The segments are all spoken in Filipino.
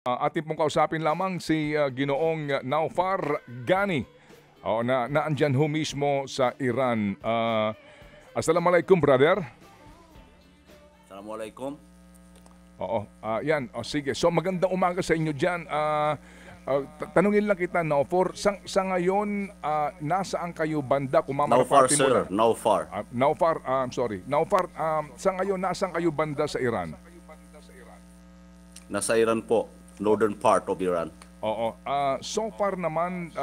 Atin pong kausapin lamang si Ginoong Naufar Gani. Na naandyan ho mismo sa Iran. Assalamualaikum, brother. Assalamualaikum. Yan. Sige. So magandang umaga sa inyo dyan. Tanungin lang kita, Naufar, sa ngayon, nasaan kayo banda? Kung Naufar, mamarapati mo sir. lang. Naufar. Naufar, sorry. Naufar, sa ngayon, nasaan kayo banda sa Iran? Nasa Iran po. Northern part of Iran. So far naman,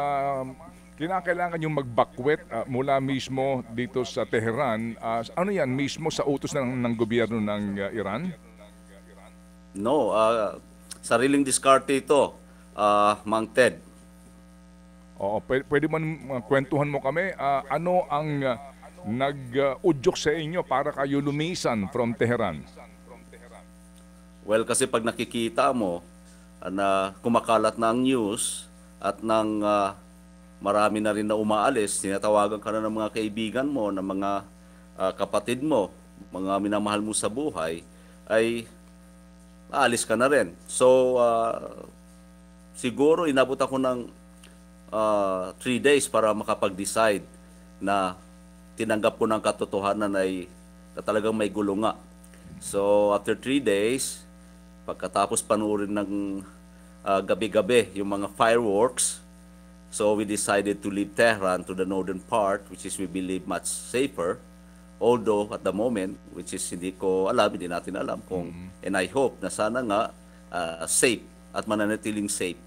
kinakailangan yung magbakwet mula mismo dito sa Tehran. Ano yan, mismo sa utos ng gobyerno ng Iran? No, sariling diskarte ito, Mang Ted. Pwede man kwentuhan mo kami, ano ang nag-udyok sa inyo para kayo lumisan from Tehran? Well, kasi pag nakikita mo na kumakalat na ang news at nang marami na rin na umaalis, tinatawagan ka na ng mga kaibigan mo, ng mga kapatid mo, mga minamahal mo sa buhay, ay aalis ka na rin. So, siguro inabot ako ng 3 days para makapag-decide na tinanggap ko ng katotohanan ay na talagang may gulo nga. So, after 3 days, pagkatapos panuorin ng gabi-gabi yung mga fireworks, so we decided to leave Tehran to the northern part, which is we believe much safer. Although at the moment, which is hindi ko alam, hindi natin alam kung, and I hope na sana nga safe at mananatiling safe.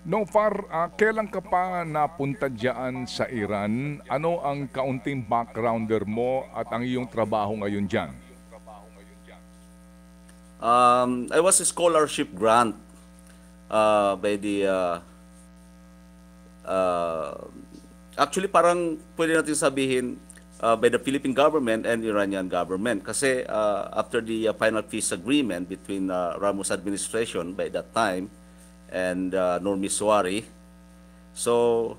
Naufar, kailan ka pa napunta dyan sa Iran? Ano ang kaunting backgrounder mo at ang iyong trabaho ngayon dyan? I was a scholarship grant by the actually parang pwede natin sabihin by the Philippine government and Iranian government kasi after the final peace agreement between Ramos administration by that time and Normi Suari, so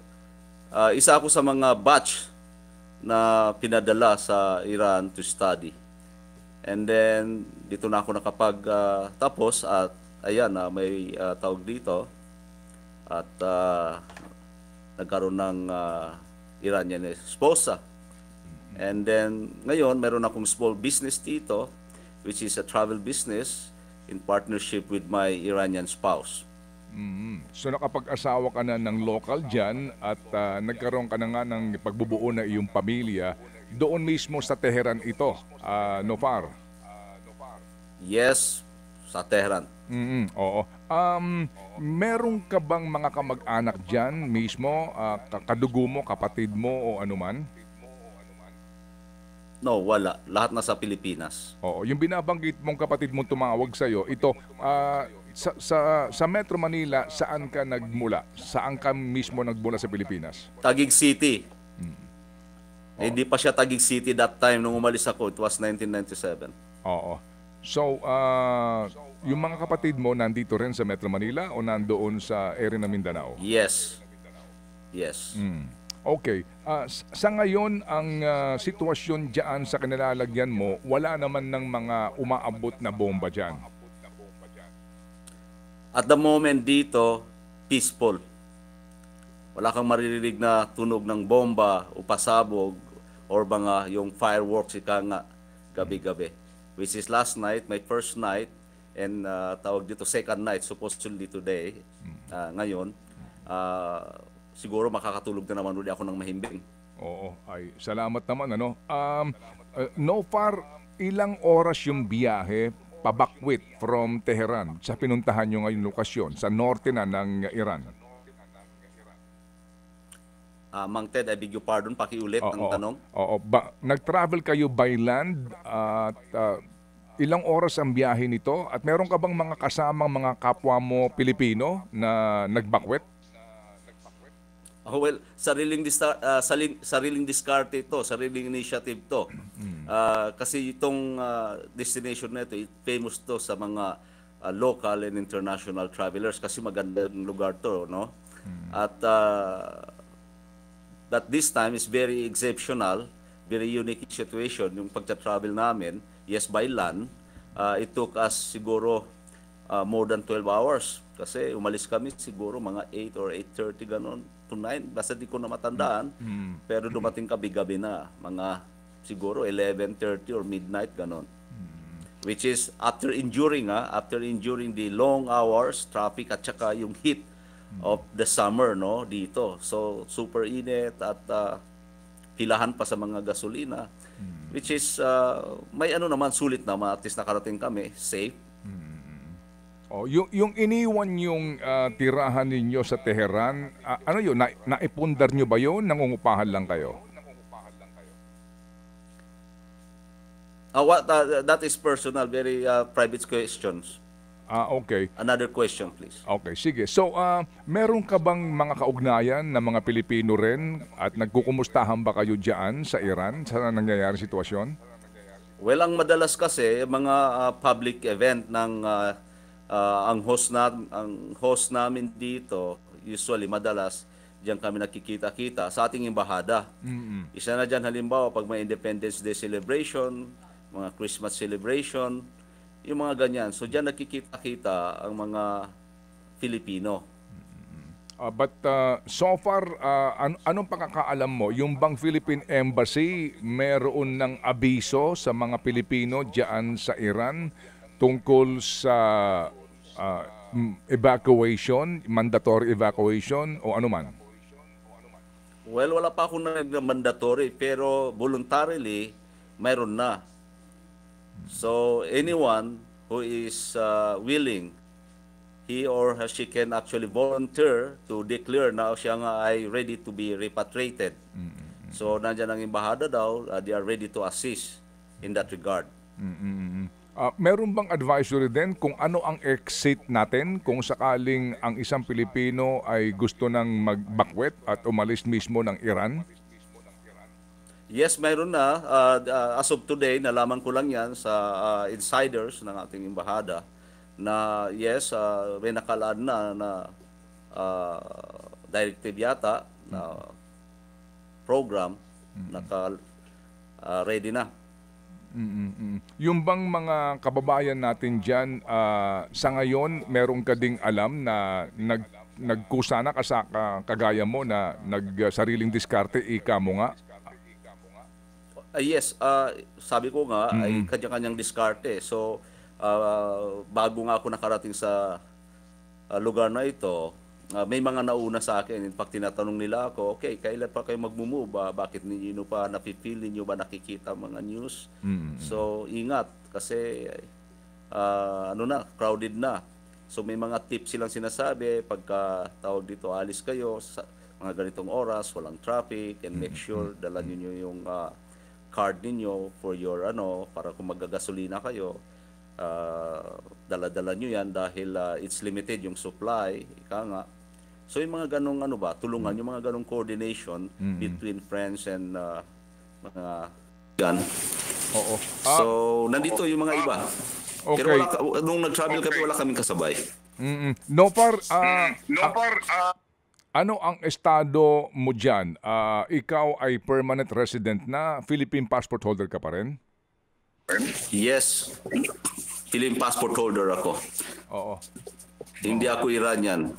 isa ako sa mga batch na pinadala sa Iran to study. And then, dito na ako nakapag-tapos at ayan, may tawag dito at nagkaroon ng Iranian esposa. And then, ngayon, meron akong small business dito, which is a travel business in partnership with my Iranian spouse. So nakapag-asawa ka na ng local dyan at nagkaroon ka na nga ng pagbubuo na iyong pamilya doon mismo sa Tehran ito, Naufar? Yes, sa Tehran. Oo. Meron ka bang mga kamag-anak dyan mismo, kadugo mo, kapatid mo o anuman? No, wala. Lahat nasa Pilipinas. Yung binabanggit mong kapatid mong tumawag sa'yo, ito, sa Metro Manila, saan ka nagmula? Saan ka mismo nagmula sa Pilipinas? Taguig City. Hindi pa siya Taguig City that time nung umalis ako. It was 1997. So, yung mga kapatid mo nandito rin sa Metro Manila o nandoon sa area ng Mindanao? Yes. Okay. Sa ngayon, ang sitwasyon dyan sa kanilalagyan mo, wala naman ng mga umaabot na bomba dyan? At the moment dito, peaceful. Wala kang maririnig na tunog ng bomba o pasabog or mga yung fireworks ika nga gabi-gabi. Which is last night, my first night, and tawag dito second night, supposedly today, ngayon, siguro makakatulog na naman ulit ako ng mahimbing. Ay salamat naman. Naufar, ilang oras yung biyahe pabakwit from Tehran sa pinuntahan nyo ngayong lokasyon, sa norte na ng Iran? Mang Ted, I beg your pardon, pakiulit ang tanong. Nag-travel kayo by land at ilang oras ang biyahe nito? At meron ka bang mga kasamang mga kapwa mo Pilipino na nagbakwet? Well, sariling diskarte ito, sariling initiative to. Kasi itong destination na ito, famous to sa mga local and international travelers kasi magandang lugar to, no? At that this time is very exceptional, very unique situation yung pagta-travel namin. Yes, by land. It took us siguro more than 12 hours. Kasi umalis kami siguro mga 8 or 8:30 ganon to 9. Basta di ko na matandaan. Pero dumating kami gabi na. Mga siguro 11:30 or midnight ganon. Which is after enduring the long hours, traffic at saka yung heat of the summer no dito. So super init at pilahan pa sa mga gasolina. Which is may ano naman sulit naman, at least nakarating kami safe. Yung iniwan yung tirahan ninyo sa Tehran, ano yun? Naipundar nyo ba yun? Nangungupahan lang kayo? That is personal, very private questions. Okay. Another question, please. Okay, sige. So, meron ka bang mga kaugnayan na mga Pilipino rin at nagkukumustahan ba kayo dyan sa Iran sa nangyayari sitwasyon? Well, ang madalas kasi mga public event ng ang host namin dito, usually madalas diyan kami nakikita-kita sa ating embahada. Isa na diyan halimbawa pag may Independence Day celebration, mga Christmas celebration, yung mga ganyan. So diyan nakikita-kita ang mga Filipino. But so far, anong pagkakaalam mo? Yung bang Philippine Embassy meron ng abiso sa mga Pilipino diyan sa Iran tungkol sa evacuation, mandatory evacuation o ano man? Well, wala pa akong nag-mandatory pero voluntarily mayroon na. So anyone who is willing, he or she can actually volunteer to declare na siya nga ay ready to be repatriated. So nandiyan ang embahada daw, they are ready to assist in that regard. Meron bang advisory din kung ano ang exit natin kung sakaling ang isang Pilipino ay gusto nang magbakwet at umalis mismo ng Iran? Yes, mayroon na. As of today, nalaman ko lang yan sa insiders ng ating embahada na yes, may nakalaan na directive yata na program, ready na. Yung bang mga kababayan natin dyan, sa ngayon, meron ka ding alam na nagkusa na kagaya mo na nagsariling diskarte, ika mo nga? Yes, sabi ko nga, ay kanya-kanyang diskarte. So, bago nga ako nakarating sa lugar na ito, may mga nauna sa akin. In fact, tinatanong nila ako, okay, kailan pa kayo mag-move? Bakit ninyo pa napipil ninyo ba nakikita mga news? So, ingat kasi crowded na. So, may mga tips silang sinasabi pagka tawag dito, alis kayo sa mga ganitong oras, walang traffic, and make sure dala niyo yung card ninyo for your para kung magagasolina kayo, dala-dala nyo yan dahil it's limited yung supply, ika nga. So yung mga ganong tulungan, yung mga ganong coordination between friends and mga yan. Oo. So nandito yung mga iba. Okay. Pero nung nag-travel kami, wala kaming kasabay. Nopar, ano ang estado mo dyan? Ikaw ay permanent resident na, Philippine passport holder ka pa rin? Yes. Philippine passport holder ako. Oo. Hindi ako Iranian.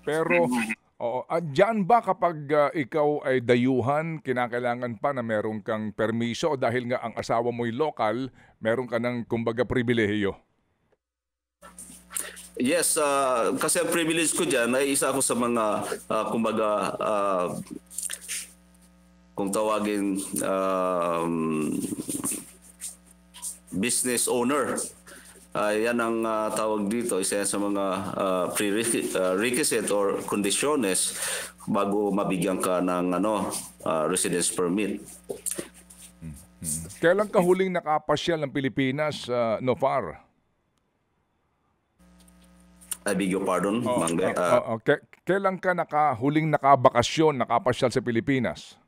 Pero, dyan ba kapag ikaw ay dayuhan, kinakailangan pa na meron kang permiso dahil nga ang asawa mo'y local, meron ka ng kumbaga pribilehiyo? Yes, kasi ang privilege ko dyan ay isa ako sa mga, kumbaga, kung tawagin, business owner. Yan ang tawag dito, isa sa mga prerequisite or condiciones bago mabigyan ka ng residence permit. Kailan ka huling nakapasyal ng Pilipinas, Nopar? I beg your pardon, Mangga. Kailan ka huling nakabakasyon, nakapasyal sa Pilipinas?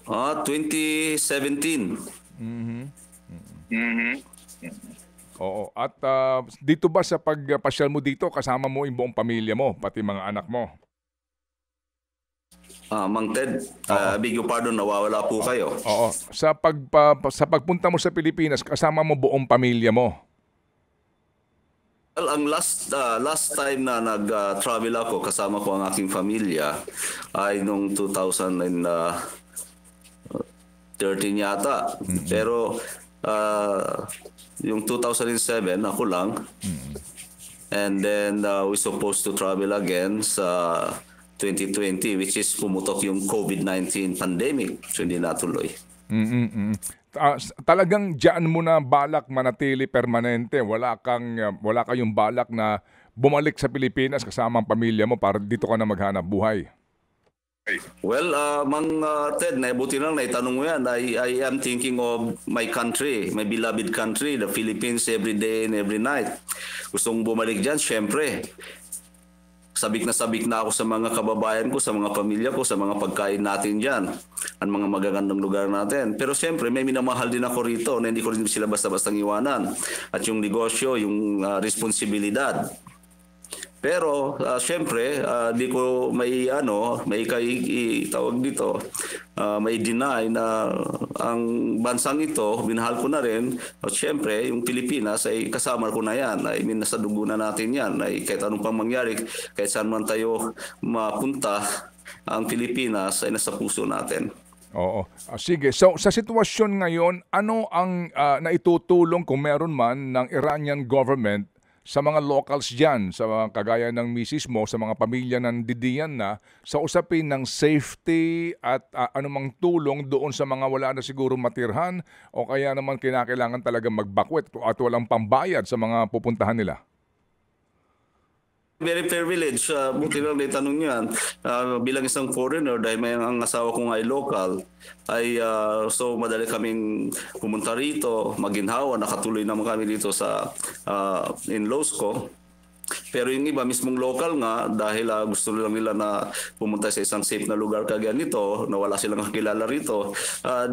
2017. Oo. At dito ba sa pagpasyal mo dito, kasama mo yung buong pamilya mo, pati mga anak mo? Mang Ted, beg your pardon, nawawala po kayo. Oo. Sa pagpunta mo sa Pilipinas, kasama mo buong pamilya mo? Well, ang last time na nag-travel ako kasama ko ang aking pamilya ay nung 2013 yata. Pero yung 2007 ako lang. And then we supposed to travel again sa 2020, which is pumutok yung COVID-19 pandemic. So hindi natuloy. Talagang diyan mo na balak manatili permanente. Wala kayong balak na bumalik sa Pilipinas kasama ang pamilya mo para dito ka na maghanap buhay. Well, Mang Ted, buti lang naitanong mo yan. I am thinking of my country, my beloved country, the Philippines, every day and every night. Gustong bumalik dyan, syempre. Sabik na ako sa mga kababayan ko, sa mga pamilya ko, sa mga pagkain natin dyan, ang mga magagandang lugar natin. Pero siyempre, may minamahal din ako rito na hindi ko rin sila basta-bastang iwanan. At yung negosyo, yung responsibilidad. Pero siyempre, di ko may tawag dito, may deny na ang bansang ito, binahal ko na rin. At siyempre, yung Pilipinas ay kasama ko na yan. I mean, nasa dugo na natin yan. Ay, kahit anong pang mangyari, kahit saan man tayo mapunta, ang Pilipinas ay nasa puso natin. Oo. Sige. So, sa sitwasyon ngayon, ano ang naitutulong kung meron man ng Iranian government sa mga locals dyan, sa mga kagaya ng misis mo, sa mga pamilya ng didiyan na, sa usapin ng safety at anumang tulong doon sa mga wala na siguro matirhan o kaya naman kinakailangan talaga magbakwet at walang pambayad sa mga pupuntahan nila? Very privileged. Buti lang na itanong yan. Bilang isang foreigner, dahil may ang asawa kong ay local, ay so madali kaming pumunta rito, maginhawa, nakatuloy naman kami dito sa in-laws ko. Pero yung iba, mismong local nga, dahil gusto lang nila na pumunta sa isang safe na lugar kagaya nito, na wala silang kakilala rito,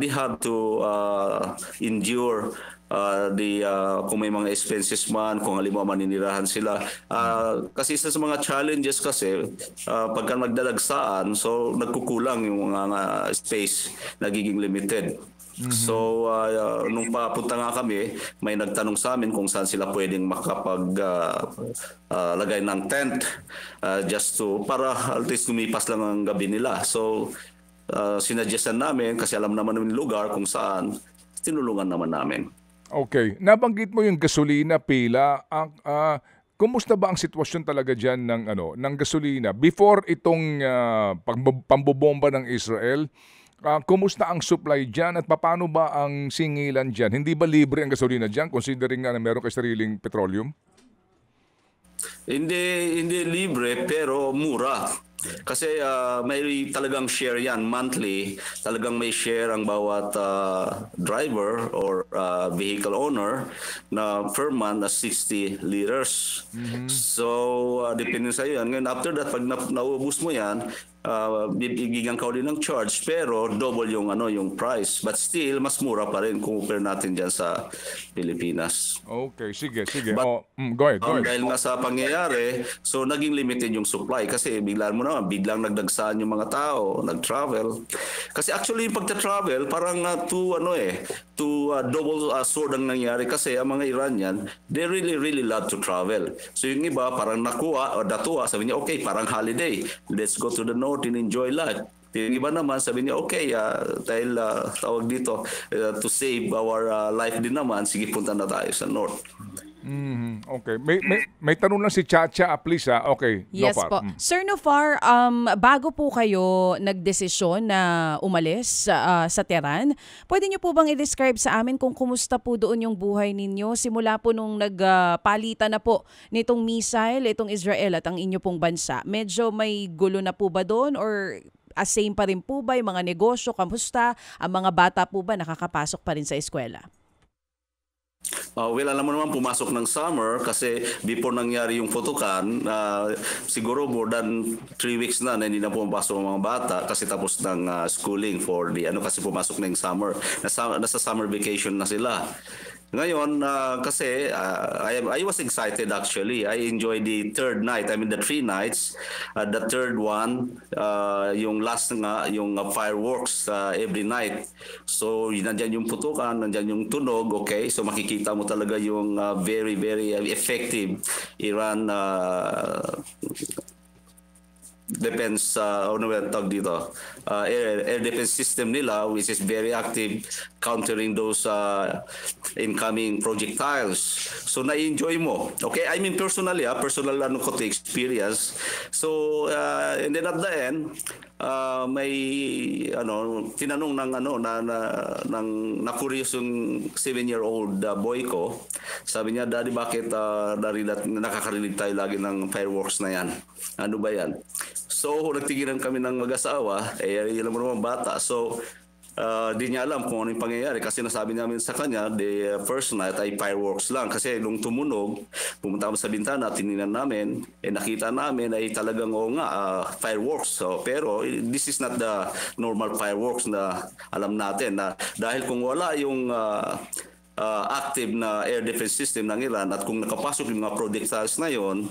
they have to endure kung may mga expenses man, kung halimbawa maninirahan sila. Kasi isa sa mga challenges kasi, pagka magdalagsaan, so nagkukulang yung mga space, nagiging limited. So, nung papunta nga kami, may nagtanong sa amin kung saan sila pwedeng lagay ng tent para at least lumipas lang ang gabi nila. So, sinadyasan namin kasi alam naman yung lugar kung saan, tinulungan naman namin. Okay. Nabanggit mo yung gasolina pila. Kumusta ba ang sitwasyon talaga diyan ng gasolina before itong pambobomba ng Israel? Kumusta ang supply diyan at paano ba ang singilan diyan? Hindi ba libre ang gasolina diyan considering na meron kay sariling petroleum? Hindi libre pero mura. Kasi may talagang share yan monthly. Talagang may share ang bawat driver or vehicle owner na per month na 60 liters. So, depende sa iyo yan. Ngayon, after that, pag naubos mo yan, bibigyan ka ulit ng charge pero double yung price, but still mas mura pa rin kung compare natin diyan sa Pilipinas. Okay, sige. Go ahead. Dahil nga sa pangyayari, so naging limited yung supply kasi biglang nagdagsaan yung mga tao, nag-travel. Kasi actually yung pagta-travel parang double sword ang nangyari kasi ang mga Iranian, they really love to travel. So yung iba parang natuwa, sabi niya okay, parang holiday. Let's go to the north and enjoy life. Yung iba naman sabi niya okay, dahil tawag dito to save our life din naman, sige punta na tayo sa north. Okay. May tanong lang si Chacha, please. Okay. Yes Nofar. po. Sir Nofar, bago po kayo nagdesisyon na umalis sa Tehran, pwede niyo po bang i-describe sa amin kung kumusta po doon yung buhay ninyo simula po nung nagpalitan na po nitong missile, itong Israel at ang inyo pong bansa? Medyo may gulo na po ba doon or same pa rin po ba yung mga negosyo? Kamusta? Ang mga bata po ba nakakapasok pa rin sa eskwela? Well, alam mo naman pumasok ng summer kasi before nangyari yung putukan, siguro more than 3 weeks na hindi na pumapasok ang mga bata kasi tapos ng schooling for kasi pumasok na yung summer. Nasa summer vacation na sila. Ngayon, kasi I was excited actually. I enjoyed the third night. I mean the 3 nights. The third one, yung last nga, yung fireworks every night. So nandyan yung putukan, nandyan yung tunog, okay? So makikita mo talaga yung very, very effective Iran defense ano ba tawag dito air defense system nila, which is very active countering those incoming projectiles. So na-enjoy mo, okay? I mean personally, personal ano ko to experience. So and then at the end, may tinanong ng na curious yung 7-year-old boy ko. Sabi niya, Daddy, bakit nakakarinig tayo lagi ng fireworks na yan? Ano ba yan? So nagtigilan kami ng mag-asawa, yun mo naman bata. So di niya alam kung ano yung pangyayari kasi nasabi namin sa kanya the first night ay fireworks lang, kasi nung tumunog pumunta kami sa bintana, tinignan namin, nakita namin ay talagang fireworks. So, pero this is not the normal fireworks na alam natin, na dahil kung wala yung active na air defense system ng Iran at kung nakapasok yung mga projectiles na yon,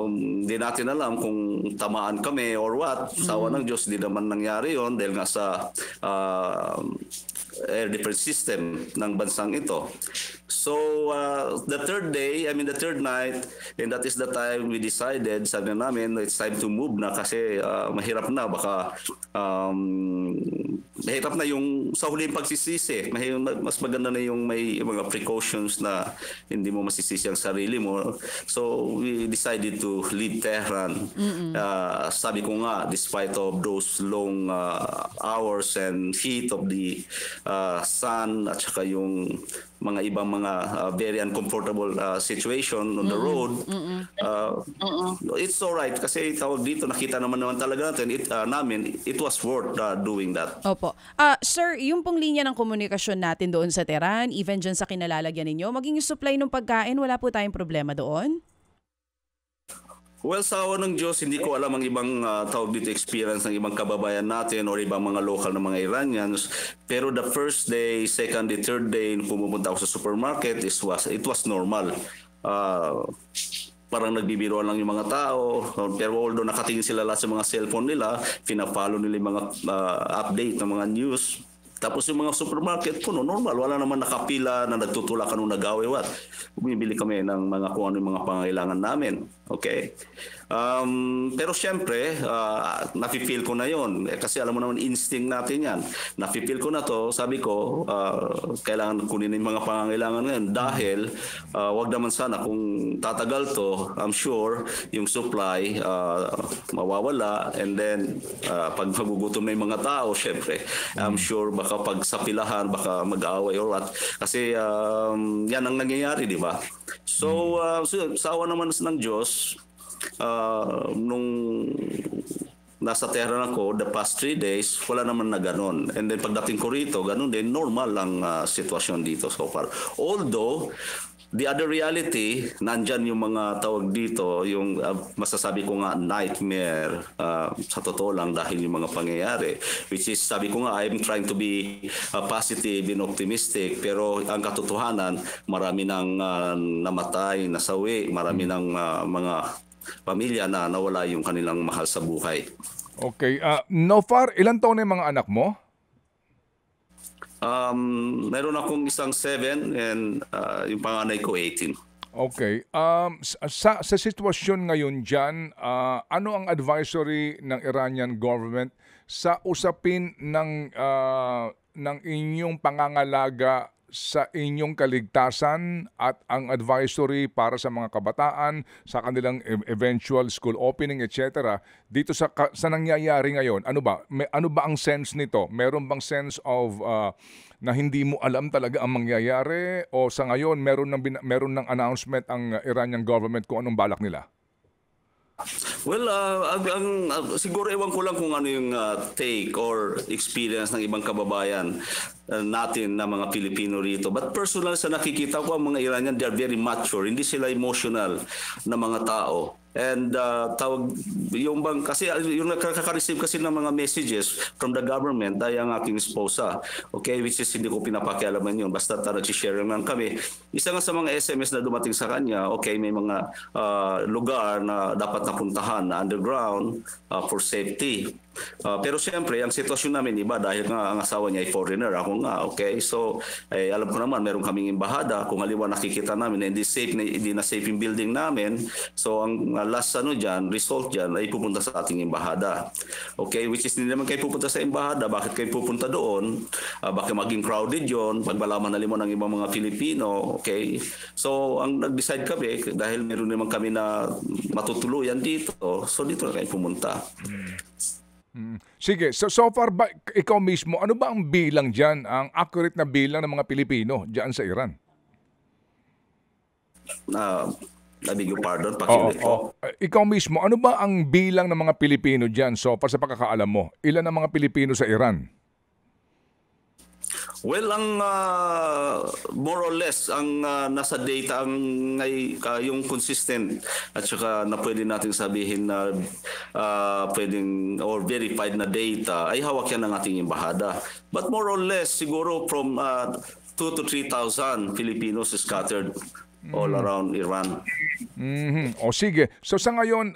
hindi natin alam kung tamaan kami or what. Sawa ng Diyos, di naman nangyari yon dahil nga sa air defense system ng bansang ito. So the third day, I mean the third night, and that is the time we decided, sabi namin, it's time to move na kasi mahirap na, baka mahirap na yung sa huling pagsisisi. Mas maganda na yung may mga precautions na hindi mo masisisi ang sarili mo. So we decided to leave Tehran. Sabi ko nga, despite of those long hours and heat of the sun at saka yung mga ibang mga very uncomfortable situation on the road, it's all right kasi tawag dito, nakita naman talaga natin it was worth doing that. Opo. Sir, yung pong linya ng komunikasyon natin doon sa Tehran, even dyan sa kinalalagyan ninyo, maging yung supply ng pagkain, wala po tayong problema doon? Well, sa awa ng Diyos, hindi ko alam ang ibang tawag dito experience ng ibang kababayan natin or ibang mga local na mga Iranians. Pero the first day, second day, third day, nung pumupunta ako sa supermarket, it was normal. Parang nagbibiruan lang yung mga tao. Pero although nakatingin sila lahat sa mga cellphone nila, pina-follow nila yung mga update ng mga news. Tapos yung mga supermarket puno, normal. Wala naman nakapila na nagtutulakan nung nag-away. Bumibili kami ng mga kung ano yung mga pangailangan namin. Okay? Pero syempre, nafe-feel ko na yon. Kasi alam mo naman, instinct natin yan. Nafe-feel ko na to, sabi ko, kailangan kunin yung mga pangangailangan ngayon. Dahil, wag naman sana, kung tatagal to, I'm sure, yung supply mawawala. And then, pag magugutom na yung mga tao, syempre, I'm sure baka pag sa pilahan, baka mag-aaway or what. Kasi yan ang nangyayari, di ba? So, sa awa naman ng Diyos, nung nasa Tehran ako, the past 3 days, wala naman na ganun. And then pagdating ko rito, ganun din, normal lang sitwasyon dito so far. Although, the other reality, nandyan yung mga tawag dito, yung masasabi ko nga nightmare, sa totoo lang dahil yung mga pangyayari. Which is, sabi ko nga, I'm trying to be positive and optimistic, pero ang katotohanan, marami nang namatay, nasawi, marami nang mga pamilya na nawala yung kanilang mahal sa buhay. Okay. Nofar, ilan taon na yung mga anak mo? Meron akong isang 7 and yung panganay ko 18. Okay. Sa sitwasyon ngayon dyan, ano ang advisory ng Iranian government sa usapin ng inyong pangangalaga sa inyong kaligtasan at ang advisory para sa mga kabataan, sa kanilang eventual school opening, etc. Dito sa nangyayari ngayon, ano ba ang sense nito? Meron bang sense of na hindi mo alam talaga ang mangyayari, o sa ngayon meron ng announcement ang Iranian government kung anong balak nila? Well, siguro ewan ko lang kung ano yung take or experience ng ibang kababayan natin na mga Pilipino rito. But personal, sa nakikita ko, ang mga Iranian, they are very mature. Hindi sila emotional na mga tao. And tawag yung bang kasi yung nakaka-receive kasi ng mga messages from the government ay ang aking esposa. Okay, which is hindi ko pinapakialaman yun. Basta nag-share lang kami. Isa nga sa mga SMS na dumating sa kanya, okay, may mga lugar na dapat napuntahan na underground for safety. Pero siyempre, ang sitwasyon namin iba dahil nga ang asawa niya ay foreigner. Ako nga, okay? So, alam ko naman, meron kaming embahada. Kung halimbawa nakikita namin na hindi na safe yung building namin, so ang last result dyan ay pupunta sa ating embahada. Okay? Which is hindi naman kayo pupunta sa embahada. Bakit kayo pupunta doon? Bakit maging crowded yon? Pag malaman na mo ng ibang mga Filipino, okay? So, ang nag-decide kami, dahil meron naman kami na matutuluyan dito, so dito na kayo pumunta. Sige, so far ba ikaw mismo, ano ba ang bilang dyan, ang accurate na bilang ng mga Pilipino dyan sa Iran? I beg your pardon, pakiulit po. Ikaw mismo, ano ba ang bilang ng mga Pilipino dyan so far sa pagkakaalam mo? Ilan ang mga Pilipino sa Iran? Well, ang more or less ang nasa data yung consistent at saka na pwede natin sabihin na pwedeng or verified na data ay hawak yan ng ating embahada. But more or less siguro from 2,000 to 3,000 Filipinos scattered all around Iran. O sige. So sa ngayon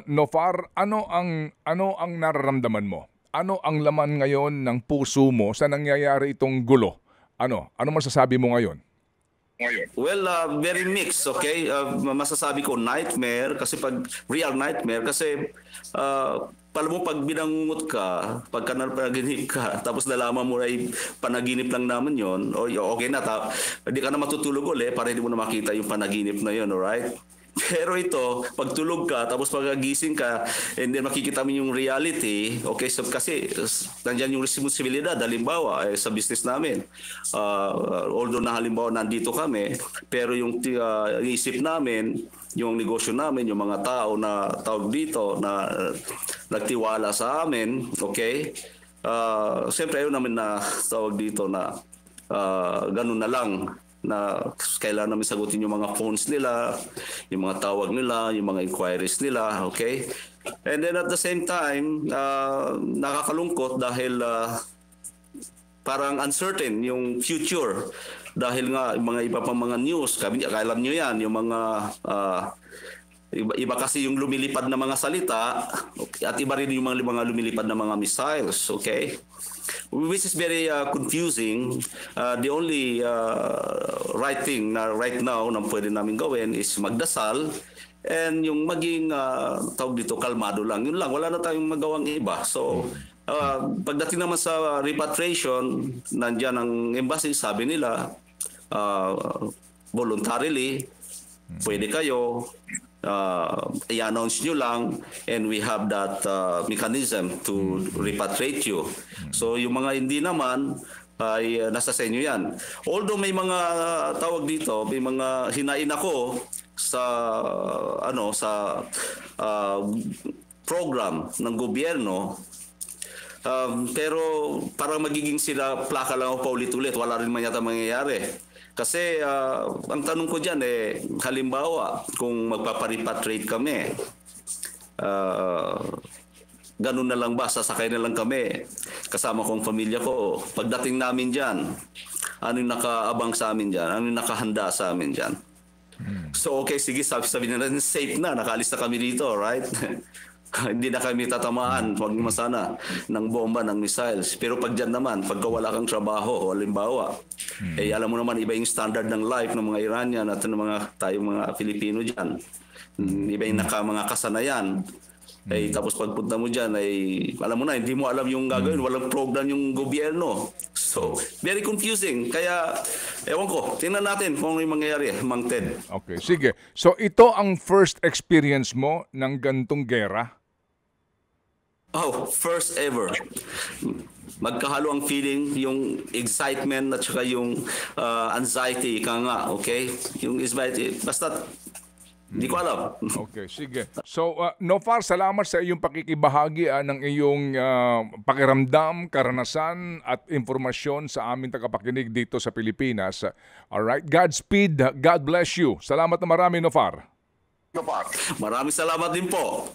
Nofar, ano ang nararamdaman mo? Ano ang laman ngayon ng puso mo sa nangyayari itong gulo? Ano masasabi mo ngayon? Well, very mixed, okay? Masasabi ko nightmare kasi real nightmare kasi alam mo pag binangungot ka, pagka napanaginip ka, tapos nalaman mo ay panaginip lang naman yon, o okay na, hindi ka na matutulog ulit para hindi mo na makita yung panaginip na yon, alright? Pero ito, pag tulog ka, tapos pag-gising ka, and then makikita mo yung reality, okay, so kasi nandyan yung responsibilidad, halimbawa, sa business namin. Although na halimbawa nandito kami, pero yung isip namin, yung negosyo namin, yung mga tao na tawag dito, na nagtiwala sa amin, okay, siyempre ayaw namin na tawag dito na ganun na lang, na kailangan namin sagutin yung mga phones nila, yung mga tawag nila, yung mga inquiries nila, okay? And then at the same time, nakakalungkot dahil parang uncertain yung future dahil nga yung mga iba pang mga news, alam nyo yan, yung mga iba kasi yung lumilipad na mga salita at iba rin yung mga lumilipad na mga missiles, okay? Which is very confusing. The only right thing na right now na pwede namin gawin is magdasal and yung maging tawag dito kalmado lang. Yun lang, wala na tayong magawang iba. So pagdating naman sa repatriation, nandiyan ang embassy, sabi nila voluntarily pwede kayo i-announce nyo lang and we have that mechanism to repatriate you. So yung mga hindi naman ay nasa sa inyo yan. Although may mga tawag dito, may mga hinain ako sa program ng gobyerno, pero parang magiging sila plaka lang o paulit-ulit, wala rin man yata mangyayari. Kasi ang tanong ko dyan halimbawa kung magpaparipatriate kami, ganun na lang ba, sasakay na lang kami kasama kong pamilya ko. Pagdating namin dyan, ano yung nakaabang sa amin dyan, ano yung nakahanda sa amin dyan. So okay, sige, sabi na rin, safe na, nakaalis na kami dito, right? Hindi na kami tatamaan, huwag naman sana, ng bomba, ng missiles. Pero pag dyan naman, pagka wala kang trabaho, halimbawa, alam mo naman, iba yung standard ng life ng mga Iranian at ng tayong mga Pilipino dyan. Iba yung mga kasanayan. Tapos pagpunta mo dyan, alam mo na, hindi mo alam yung gagawin, walang program yung gobyerno. So, very confusing. Kaya, ewan ko, tingnan natin kung ano yung mangyayari, Mang Ted. Okay, sige. So, ito ang first experience mo ng gantong gera? Oh, first ever. Magkahalo ang feeling, yung excitement at saka yung anxiety, ika nga, okay? Yung anxiety, basta, hindi ko alam. Okay, sige. So, Nofar, salamat sa iyong pakikibahagi ng iyong pakiramdam, karanasan at informasyon sa aming tagapakinig dito sa Pilipinas. Alright, Godspeed, God bless you. Salamat na marami, Nofar. Maraming salamat din po.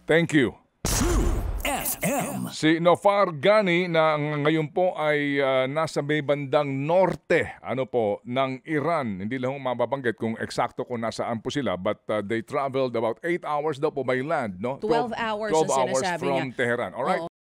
Thank you. FM. Si Nofar Gani na ngayon po ay nasa may bandang norte ng Iran. Hindi lang mababanggit kung eksakto kung nasaan po sila, but they traveled about 8 hours daw po by land, no? 12 hours 12 ang hours sinasabi from niya. Tehran. All right? Oo.